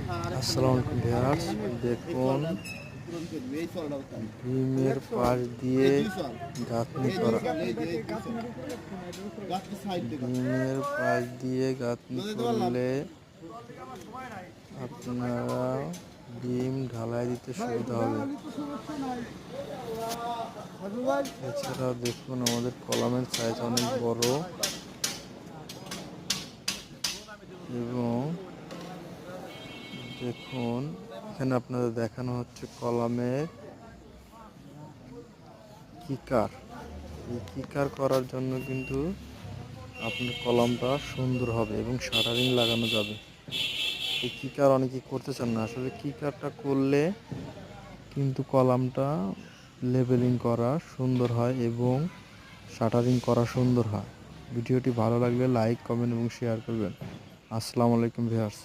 আসসালামু আলাইকুম ভিউয়ার্স, দেখুন ভীমের পাশ দিয়ে গাঁথনি করা। ভীমের পাশ দিয়ে গাঁথনি করলে আপনারা ভীম ঢালাই দিতে সুবিধা হবে। এছাড়া দেখুন আমাদের কলামের সাইজ অনেক বড় এবং দেখুন এখানে আপনাদের দেখানো হচ্ছে কলামের কিকার। এই কিকার করার জন্য কিন্তু আপনার কলামটা সুন্দর হবে এবং শাটারিং লাগানো যাবে। এই কিকার অনেকেই করতে চান না, আসলে কিকারটা করলে কিন্তু কলামটা লেবেলিং করা সুন্দর হয় এবং শাটারিং করা সুন্দর হয়। ভিডিওটি ভালো লাগলে লাইক, কমেন্ট এবং শেয়ার করবেন। আসসালামু আলাইকুম ভিউয়ার্স।